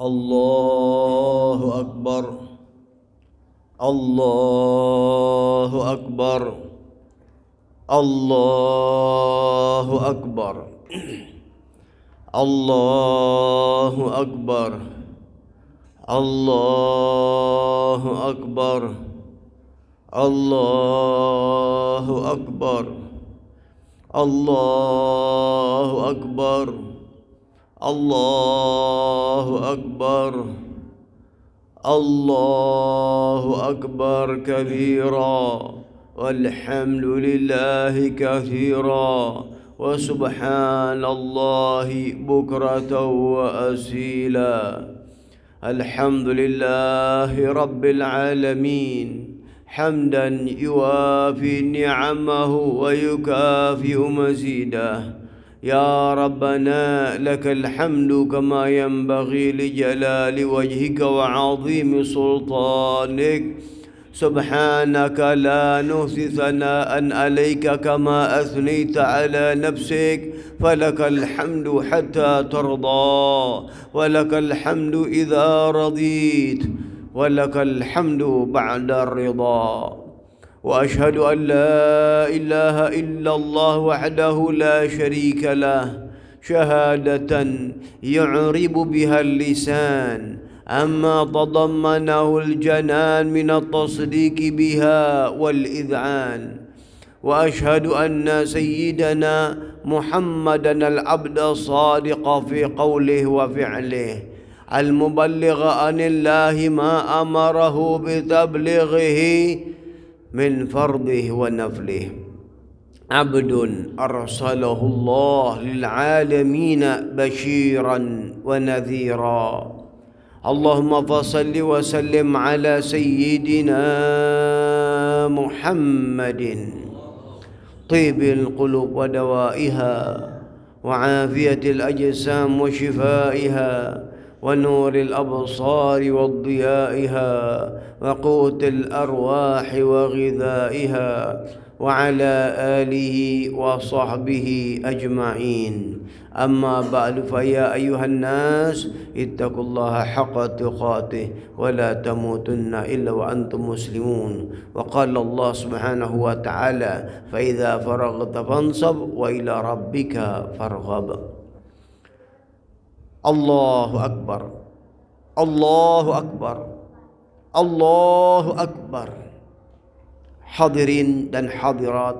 Allahu Akbar. Allahu Akbar. Allahu Akbar. Allahu Akbar. Allahu Akbar. Allahu Akbar. Allahu Akbar. Allahu Akbar. Allahu Akbar kabira walhamdulillahi kathira wa subhanallahi bukratan wa asila. Alhamdulillahi rabbil alamin hamdan yuwafi ni'amahu wa yukafi'u mazidah. Ya Rabbana lakal hamdu kama yanbaghi li jalali wajhika wa 'azimi sultanik. Subhanaka la nuhsi thana'an 'alaika kama athnayta 'ala nafsik. Falakal hamdu hatta tarda wa lakal hamdu idza radit wa lakal hamdu ba'da ridha. وأشهد أن لا إله إلا الله وحده لا شريك له شهادة يعرب بها اللسان أما تضمنه الجنان من التصديق بها والإذعان. وأشهد أن سيدنا محمدا العبد الصادق في قوله وفعله المبلغ عن الله ما أمره بتبليغه من فرضه ونفله. عبد أرسله الله للعالمين بشيرا ونذيرا. اللهم فصل وسلم على سيدنا محمد طيب القلوب ودوائها وعافية الأجسام وشفائها ونور الأبصار وضيائها وقوت الأرواح وغذائها وعلى آله وصحبه أجمعين. أما بعد فيا أيها الناس اتقوا الله حق تقاته ولا تموتن إلا وأنتم مسلمون. وقال الله سبحانه وتعالى فإذا فرغت فانصب وإلى ربك فارغب. Allahu Akbar. Allahu Akbar. Allahu Akbar. Hadirin dan hadirat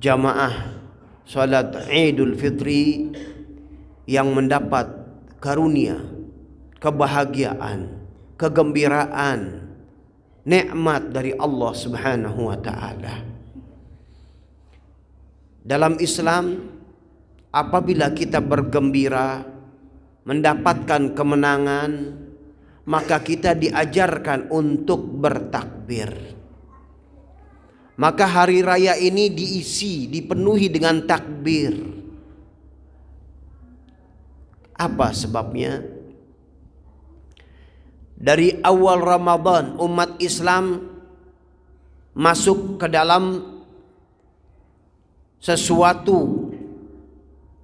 jamaah salat Idul Fitri yang mendapat karunia, kebahagiaan, kegembiraan, nikmat dari Allah Subhanahu wa taala. Dalam Islam, apabila kita bergembira mendapatkan kemenangan, maka kita diajarkan untuk bertakbir. Maka hari raya ini dipenuhi dengan takbir. Apa sebabnya? Dari awal Ramadan umat Islam masuk ke dalam sesuatu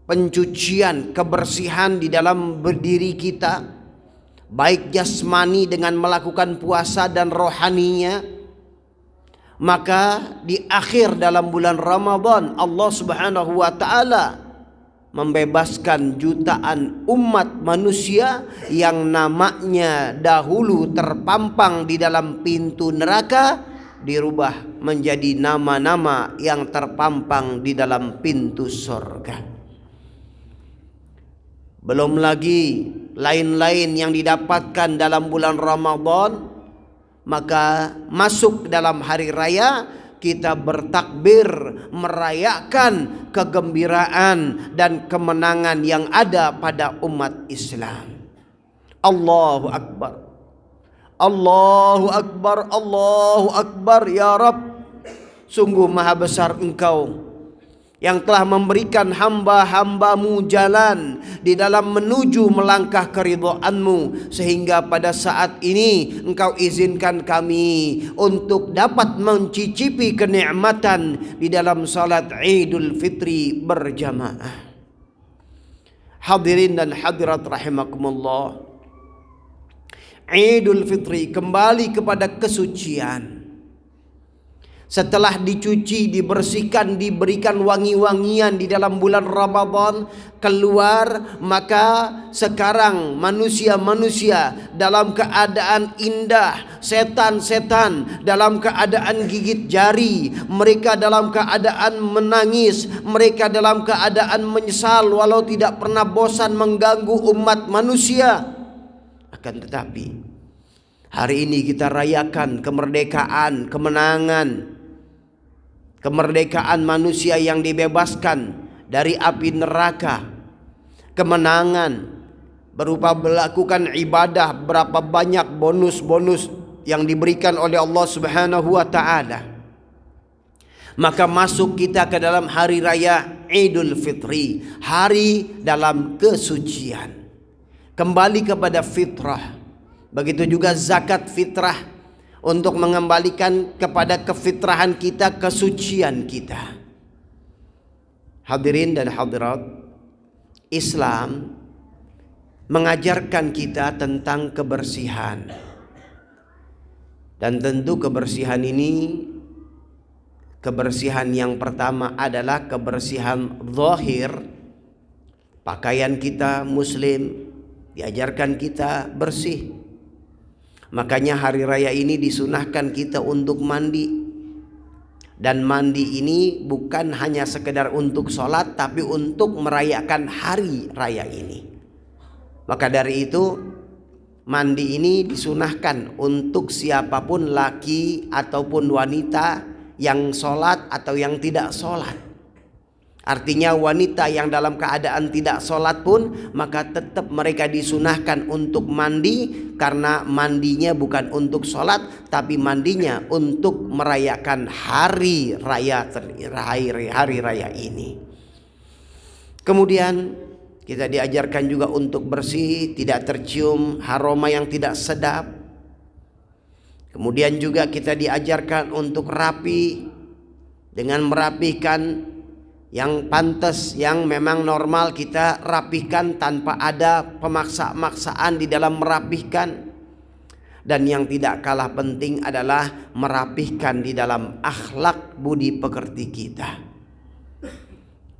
pencucian, kebersihan di dalam berdiri kita, baik jasmani dengan melakukan puasa dan rohaninya. Maka di akhir dalam bulan Ramadan Allah Subhanahu wa taala membebaskan jutaan umat manusia yang namanya dahulu terpampang di dalam pintu neraka dirubah menjadi nama-nama yang terpampang di dalam pintu surga. Belum lagi lain-lain yang didapatkan dalam bulan Ramadan. Maka masuk dalam hari raya kita bertakbir merayakan kegembiraan dan kemenangan yang ada pada umat Islam. Allahu Akbar. Allahu Akbar. Allahu Akbar. Ya Rabb, sungguh maha besar Engkau yang telah memberikan hamba-hambamu jalan di dalam menuju melangkah keridhaan-Mu, sehingga pada saat ini Engkau izinkan kami untuk dapat mencicipi kenikmatan di dalam salat Idul Fitri berjamaah. Hadirin dan hadirat rahimakumullah, Idul Fitri kembali kepada kesucian. Setelah dicuci, dibersihkan, diberikan wangi-wangian di dalam bulan Ramadan, keluar, maka sekarang manusia-manusia dalam keadaan indah, setan-setan dalam keadaan gigit jari, mereka dalam keadaan menangis, mereka dalam keadaan menyesal walau tidak pernah bosan mengganggu umat manusia. Akan tetapi hari ini kita rayakan kemerdekaan, kemerdekaan manusia yang dibebaskan dari api neraka, kemenangan berupa melakukan ibadah, berapa banyak bonus-bonus yang diberikan oleh Allah Subhanahu wa taala. Maka masuk kita ke dalam hari raya Idul Fitri, hari dalam kesucian, kembali kepada fitrah. Begitu juga zakat fitrah, untuk mengembalikan kepada kefitrahan kita, kesucian kita. Hadirin dan hadirat, Islam mengajarkan kita tentang kebersihan. Dan tentu kebersihan ini, kebersihan yang pertama adalah kebersihan zahir. Pakaian kita muslim diajarkan kita bersih. Makanya hari raya ini disunahkan kita untuk mandi. Dan mandi ini bukan hanya sekedar untuk sholat, tapi untuk merayakan hari raya ini. Maka dari itu, mandi ini disunahkan untuk siapapun, laki ataupun wanita yang sholat atau yang tidak sholat. Artinya wanita yang dalam keadaan tidak sholat pun, maka tetap mereka disunahkan untuk mandi, karena mandinya bukan untuk sholat, tapi mandinya untuk merayakan hari raya ini. Kemudian kita diajarkan juga untuk bersih, tidak tercium aroma yang tidak sedap. Kemudian juga kita diajarkan untuk rapi, dengan merapikan yang pantas, yang memang normal kita rapihkan tanpa ada pemaksa-maksaan di dalam merapihkan. Dan yang tidak kalah penting adalah merapihkan di dalam akhlak budi pekerti kita.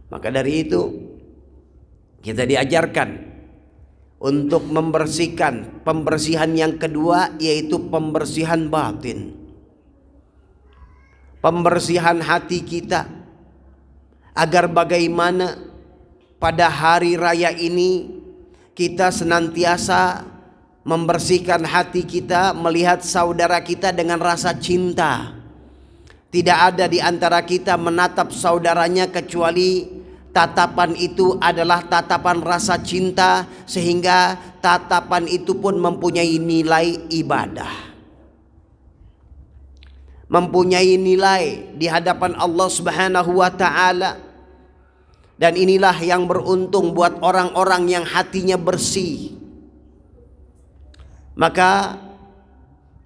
Maka dari itu kita diajarkan untuk membersihkan. Pembersihan yang kedua yaitu pembersihan batin, pembersihan hati kita, agar bagaimana pada hari raya ini kita senantiasa membersihkan hati kita, melihat saudara kita dengan rasa cinta. Tidak ada di antara kita menatap saudaranya kecuali tatapan itu adalah tatapan rasa cinta, sehingga tatapan itu pun mempunyai nilai ibadah, mempunyai nilai di hadapan Allah Subhanahu wa taala. Dan inilah yang beruntung buat orang-orang yang hatinya bersih. Maka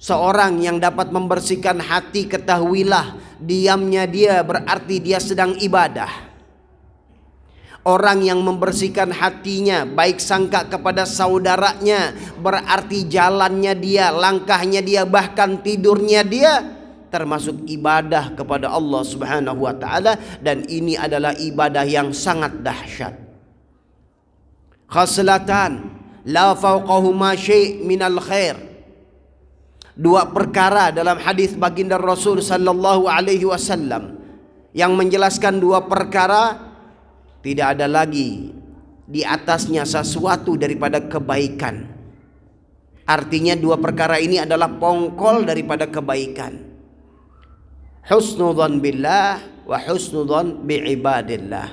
seorang yang dapat membersihkan hati, ketahuilah diamnya dia berarti dia sedang ibadah. Orang yang membersihkan hatinya, baik sangka kepada saudaranya, berarti jalannya dia, langkahnya dia, bahkan tidurnya dia termasuk ibadah kepada Allah Subhanahu wa taala. Dan ini adalah ibadah yang sangat dahsyat. Khaslatan la fawqahuma syai' minal khair. Dua perkara dalam hadis baginda Rasul sallallahu alaihi wasallam yang menjelaskan dua perkara, tidak ada lagi di atasnya sesuatu daripada kebaikan. Artinya dua perkara ini adalah pongkol daripada kebaikan. Husnudzan billah wa husnudzan biibadillah.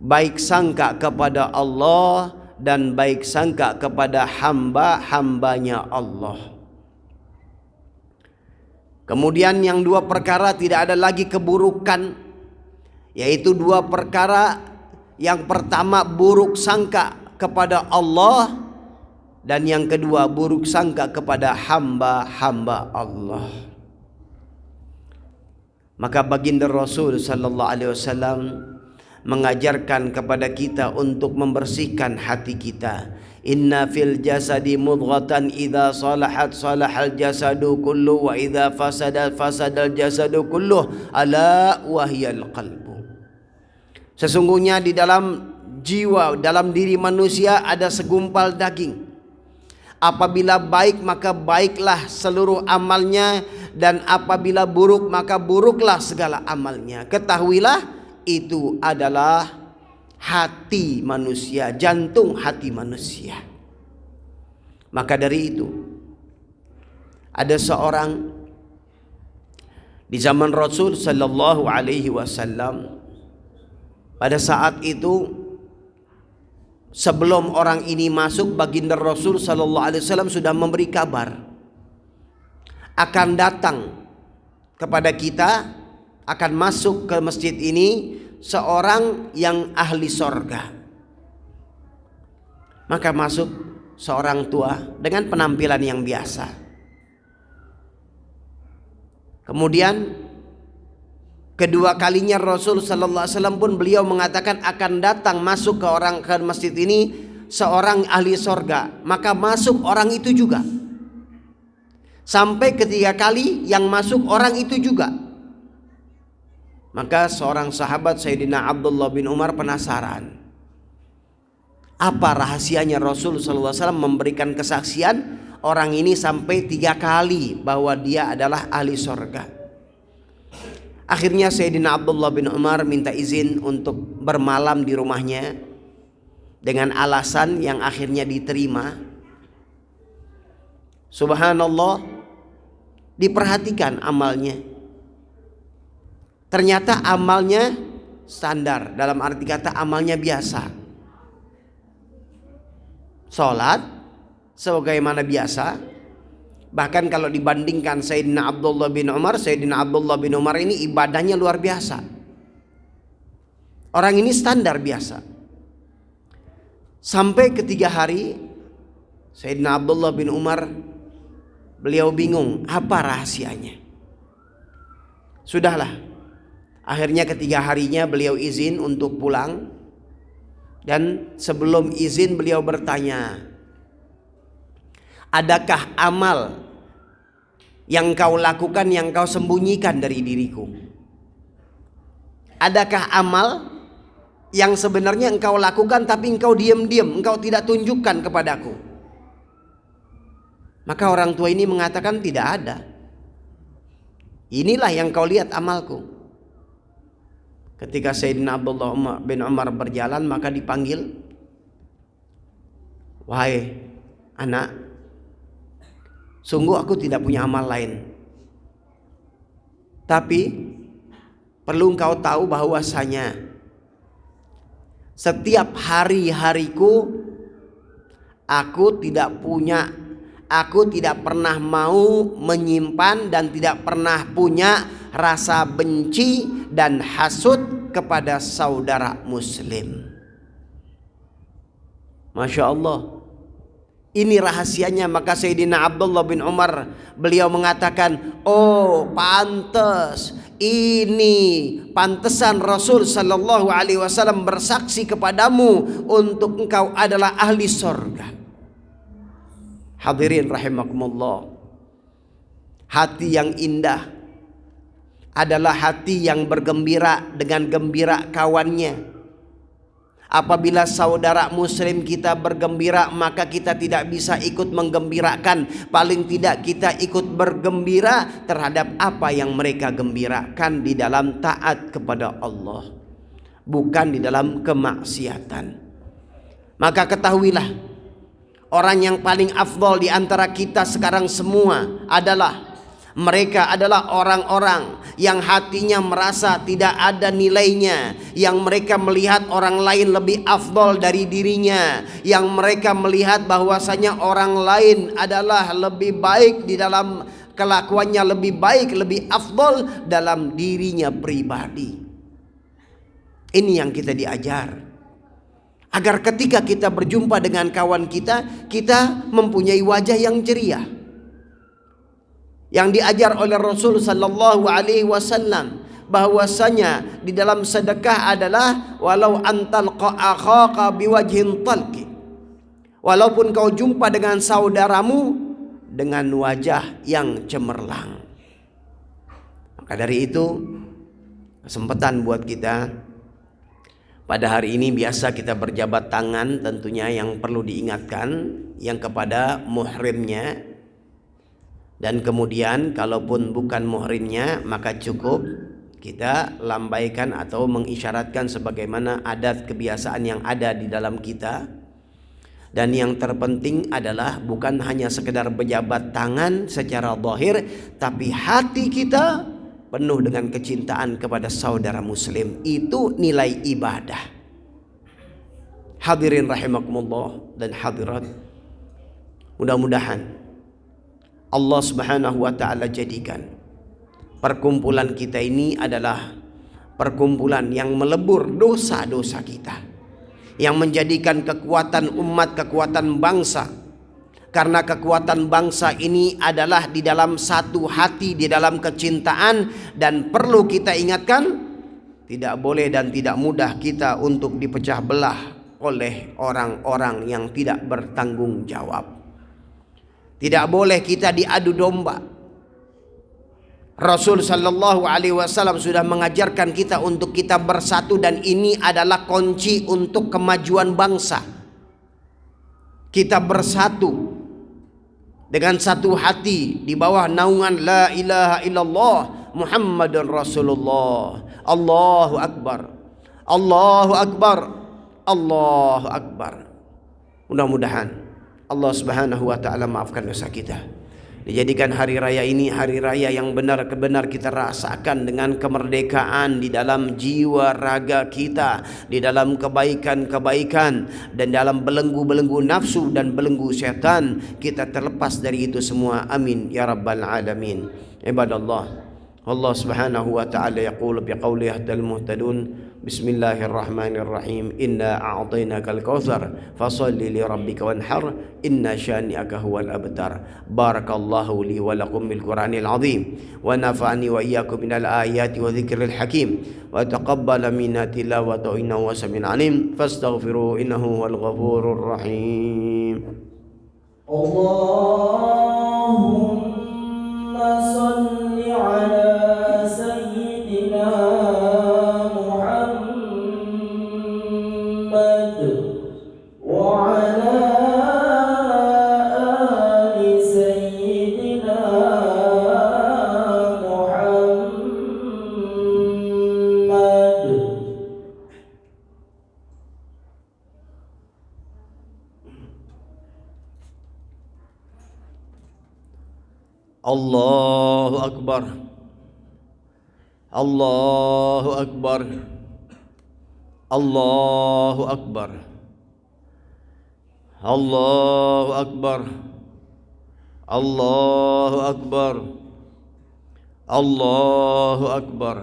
Baik sangka kepada Allah dan baik sangka kepada hamba-hambanya Allah. Kemudian yang dua perkara tidak ada lagi keburukan, yaitu dua perkara. Yang pertama buruk sangka kepada Allah, dan yang kedua buruk sangka kepada hamba-hamba Allah. Maka baginda Rasul sallallahu alaihi wasallam mengajarkan kepada kita untuk membersihkan hati kita. Inna fil jasadi mudghatan idza salahat salahal jasadu kullu wa idza fasadal jasadu kullu ala wahyal qalbu. Sesungguhnya di dalam jiwa, dalam diri manusia ada segumpal daging. Apabila baik maka baiklah seluruh amalnya, dan apabila buruk maka buruklah segala amalnya. Ketahuilah itu adalah hati manusia, jantung hati manusia. Maka dari itu ada seorang di zaman Rasul sallallahu alaihi wasallam. Pada saat itu, sebelum orang ini masuk, baginda Rasul sallallahu alaihi wasallam sudah memberi kabar akan datang kepada kita, akan masuk ke masjid ini seorang yang ahli sorga. Maka masuk seorang tua dengan penampilan yang biasa. Kemudian kedua kalinya Rasul sallallahu alaihi wasallam pun beliau mengatakan akan datang masuk ke masjid ini seorang ahli sorga. Maka masuk orang itu juga. Sampai ketiga kali yang masuk orang itu juga. Maka seorang sahabat Sayyidina Abdullah bin Umar penasaran, apa rahasianya Rasul sallallahu alaihi wasallam memberikan kesaksian orang ini sampai 3 kali bahwa dia adalah ahli sorga. Akhirnya Sayyidina Abdullah bin Umar minta izin untuk bermalam di rumahnya dengan alasan yang akhirnya diterima. Subhanallah, diperhatikan amalnya. Ternyata amalnya standar, dalam arti kata amalnya biasa. Sholat sebagaimana biasa. Bahkan kalau dibandingkan Sayyidina Abdullah bin Umar, Sayyidina Abdullah bin Umar ini ibadahnya luar biasa. Orang ini standar biasa. Sampai ketiga hari Sayyidina Abdullah bin Umar, beliau bingung apa rahasianya. Sudahlah, akhirnya ketiga harinya beliau izin untuk pulang. Dan sebelum izin beliau bertanya, adakah amal yang kau lakukan yang kau sembunyikan dari diriku? Adakah amal yang sebenarnya engkau lakukan tapi engkau diam-diam, engkau tidak tunjukkan kepadaku? Maka orang tua ini mengatakan tidak ada. Inilah yang kau lihat amalku. Ketika Sayyidina Abdullah bin Umar berjalan, maka dipanggil, wahai anak, sungguh aku tidak punya amal lain. Tapi perlu engkau tahu bahwasanya setiap hari-hariku aku tidak pernah mau menyimpan dan tidak pernah punya rasa benci dan hasud kepada saudara muslim. Masya Allah, ini rahasianya. Maka Sayyidina Abdullah bin Umar beliau mengatakan, oh pantas, ini pantesan Rasul sallallahu alaihi wasallam bersaksi kepadamu untuk engkau adalah ahli surga. Hadirin rahimakumullah, hati yang indah adalah hati yang bergembira dengan gembira kawannya. Apabila saudara muslim kita bergembira, maka kita tidak bisa ikut menggembirakan. Paling tidak kita ikut bergembira terhadap apa yang mereka gembirakan di dalam taat kepada Allah, bukan di dalam kemaksiatan. Maka ketahuilah, orang yang paling afdal di antara kita sekarang semua adalah mereka adalah orang-orang yang hatinya merasa tidak ada nilainya, yang mereka melihat orang lain lebih afdal dari dirinya, yang mereka melihat bahwasanya orang lain adalah lebih baik di dalam kelakuannya, lebih baik, lebih afdal dalam dirinya pribadi. Ini yang kita diajar, agar ketika kita berjumpa dengan kawan kita, kita mempunyai wajah yang ceria. Yang diajar oleh Rasul sallallahu alaihi wasallam, bahwasanya di dalam sedekah adalah walau antalqa akhaka biwajhin talqi, walaupun kau jumpa dengan saudaramu dengan wajah yang cemerlang. Maka dari itu kesempatan buat kita pada hari ini, biasa kita berjabat tangan, tentunya yang perlu diingatkan yang kepada muhrimnya, dan kemudian kalaupun bukan muhrimnya maka cukup kita lambaikan atau mengisyaratkan sebagaimana adat kebiasaan yang ada di dalam kita. Dan yang terpenting adalah bukan hanya sekedar berjabat tangan secara zahir, tapi hati kita penuh dengan kecintaan kepada saudara muslim. Itu nilai ibadah. Hadirin rahimakumullah dan hadirat, mudah-mudahan Allah Subhanahu wa ta'ala jadikan perkumpulan kita ini adalah perkumpulan yang melebur dosa-dosa kita, yang menjadikan kekuatan umat, kekuatan bangsa. Karena kekuatan bangsa ini adalah di dalam satu hati, di dalam kecintaan. Dan perlu kita ingatkan, tidak boleh dan tidak mudah kita untuk dipecah belah oleh orang-orang yang tidak bertanggung jawab. Tidak boleh kita diadu domba. Rasul sallallahu alaihi wasallam sudah mengajarkan kita untuk kita bersatu, dan ini adalah kunci untuk kemajuan bangsa. Kita bersatu dengan satu hati di bawah naungan la ilaha illallah Muhammadun Rasulullah. Allahu akbar, Allahu akbar, Allahu akbar. Mudah-mudahan Allah Subhanahu wa ta'ala maafkan dosa kita. Dijadikan hari raya ini hari raya yang benar-benar kita rasakan dengan kemerdekaan di dalam jiwa raga kita, di dalam kebaikan-kebaikan, dan dalam belenggu-belenggu nafsu dan belenggu setan kita terlepas dari itu semua. Amin ya rabbal alamin. Ibadallah, Allah Subhanahu wa ta'ala yaqulu biqawli yahdal muhtadun. Bismillahirrahmanirrahim. Inna a'tainakal kautsar fasalli li rabbika wanhar inna syani'aka huwal abtar. Barakallahu li wa lakum bil Qur'anil azim wa nafa'ani wa iyyakum minal ayati wa dzikril hakim wa taqabbala minna tilawatahu innahu wasami'un alim. Fastaghfiru innahu wal ghafurur rahim. Allahumma shalli ala sayyidina Allahu Akbar, Allahu Akbar, Allahu Akbar, Allahu Akbar, Allahu Akbar, Allahu Akbar,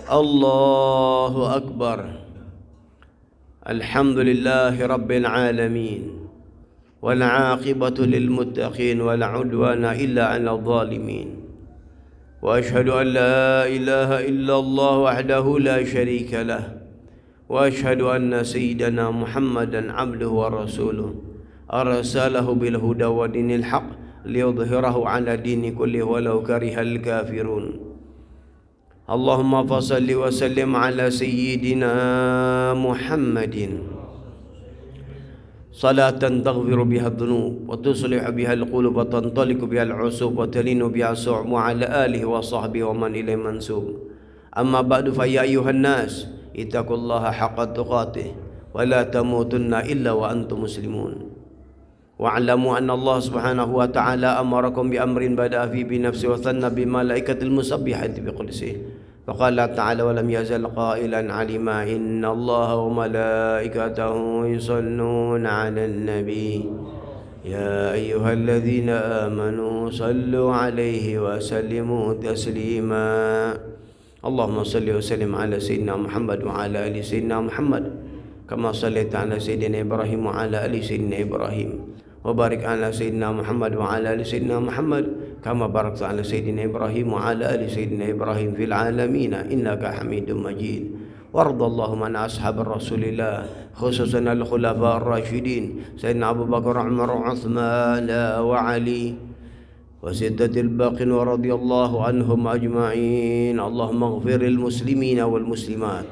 Allahu Akbar. Alhamdulillahi Rabbil Alamin. والعاقبة للمتقين ولا عدوان إلا على الظالمين وأشهد أن لا إله إلا الله وحده لا شريك له وأشهد أن سيدنا محمدا عبده ورسوله أرسله بالهدى ودين الحق ليظهره على دين كله ولو كره الكافرون اللهم فصل وسلم على سيدنا محمد صلاة تغفر بها الذنوب وتصلح بها القلوب وتنطلق بها العصوب وتلين بها الصعب وعلى آله وصحبه ومن إليه منسوب. أما بعد فيا أيها الناس اتقوا الله حق تقاته ولا تموتن إلا وأنتم مسلمون واعلموا أن الله سبحانه وتعالى أمركم بأمر بدأ فيه بنفسه وثنى بملائكة المسبحة بقدسه فقال تعالى ولم يزل قائلا علما إن الله وملائكته يصلون على النبي يا أيها الذين آمنوا صلوا عليه وسلموا تسليما اللهم صل وسلم على سيدنا محمد وعلى آل سيدنا محمد كما صليت على سيدنا إبراهيم وعلى آل سيدنا إبراهيم وبارك على سيدنا محمد وعلى آل سيدنا محمد كما باركت على سيدنا إبراهيم وعلى آل سيدنا إبراهيم في العالمين إنك حميد مجيد. وارض اللهم عن أصحاب رسول الله خصوصا الخلفاء الراشدين سيدنا أبو بكر وعمر وعثمان وعلي وستة الباقين ورضي الله عنهم أجمعين. اللهم اغفر للمسلمين والمسلمات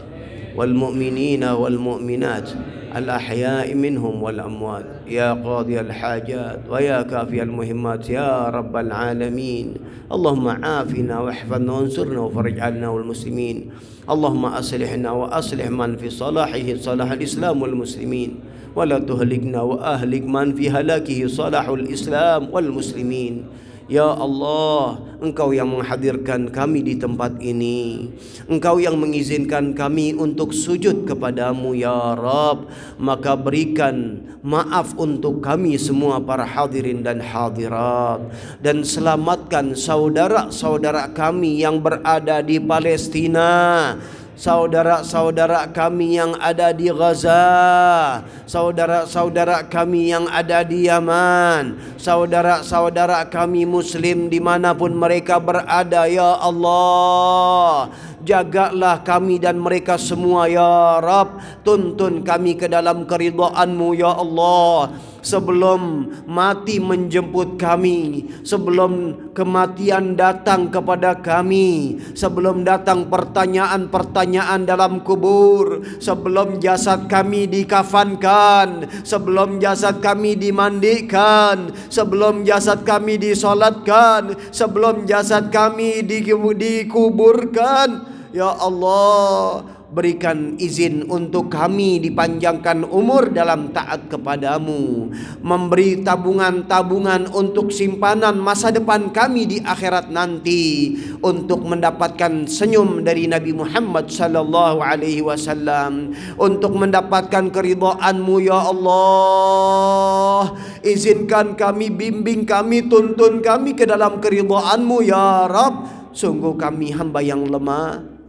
والمؤمنين والمؤمنات الأحياء منهم والأموات يا قاضي الحاجات ويا كافي المهمات يا رب العالمين. اللهم عافنا واحفظنا وانصرنا وفرج عنا والمسلمين. اللهم أصلحنا وأصلح من في صلاحه صلاح الإسلام والمسلمين ولا تهلكنا وأهلك من في هلاكه صلاح الإسلام والمسلمين. Ya Allah, Engkau yang menghadirkan kami di tempat ini, Engkau yang mengizinkan kami untuk sujud kepadamu ya Rabb. Maka berikan maaf untuk kami semua para hadirin dan hadirat, dan selamatkan saudara-saudara kami yang berada di Palestina, saudara-saudara kami yang ada di Gaza, saudara-saudara kami yang ada di Yaman, saudara-saudara kami Muslim dimanapun mereka berada ya Allah. Jagalah kami dan mereka semua ya Rabb. Tuntun kami ke dalam keridhaan-Mu ya Allah. Sebelum mati menjemput kami, sebelum kematian datang kepada kami, sebelum datang pertanyaan-pertanyaan dalam kubur, sebelum jasad kami dikafankan, sebelum jasad kami dimandikan, sebelum jasad kami disolatkan, sebelum jasad kami dikuburkan, ya Allah, berikan izin untuk kami dipanjangkan umur dalam taat kepadamu, memberi tabungan-tabungan untuk simpanan masa depan kami di akhirat nanti, untuk mendapatkan senyum dari Nabi Muhammad sallallahu alaihi wasallam, untuk mendapatkan keridhaan-Mu ya Allah. Izinkan kami, bimbing kami, tuntun kami ke dalam keridhaan-Mu ya Rabb. Sungguh kami hamba yang lemah,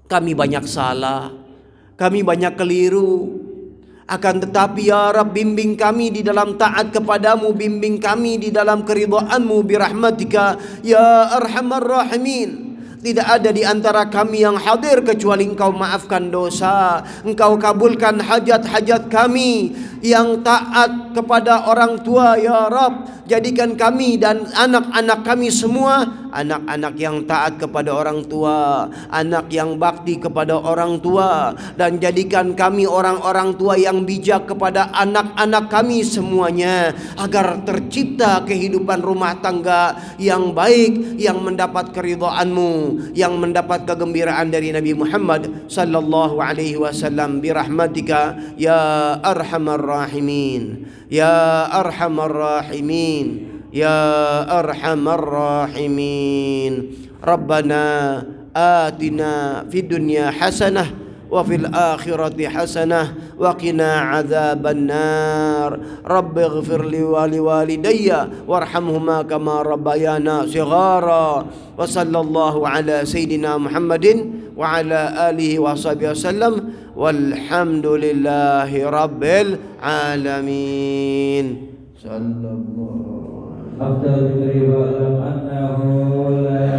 kami banyak salah, kami banyak keliru. Akan tetapi ya Rabb, bimbing kami di dalam taat kepadamu, bimbing kami di dalam keridhaan-Mu birahmatika ya arhamar rahimin. Tidak ada di antara kami yang hadir kecuali Engkau maafkan dosa, Engkau kabulkan hajat-hajat kami. Yang taat kepada orang tua ya Rabb, jadikan kami dan anak-anak kami semua anak-anak yang taat kepada orang tua, anak yang bakti kepada orang tua, dan jadikan kami orang-orang tua yang bijak kepada anak-anak kami semuanya, agar tercipta kehidupan rumah tangga yang baik, yang mendapat keridhaan-Mu, yang mendapat kegembiraan dari Nabi Muhammad sallallahu alaihi wasallam birahmatika ya arhamar rahimin, ya arhamar rahimin, ya arhamar rahimin. Rabbana atina fid dunya hasanah wa fil akhirati hasanah wa qina adzaban nar. Rabbighfir li wa liwalidayya warhamhuma kama rabbayana shighara. Wa sallallahu ala sayidina Muhammadin wa ala alihi wa sahbihi wasallam. Walhamdulillahi rabbil alamin. Sallallahu أفضل ذكر وأعلم أنه لا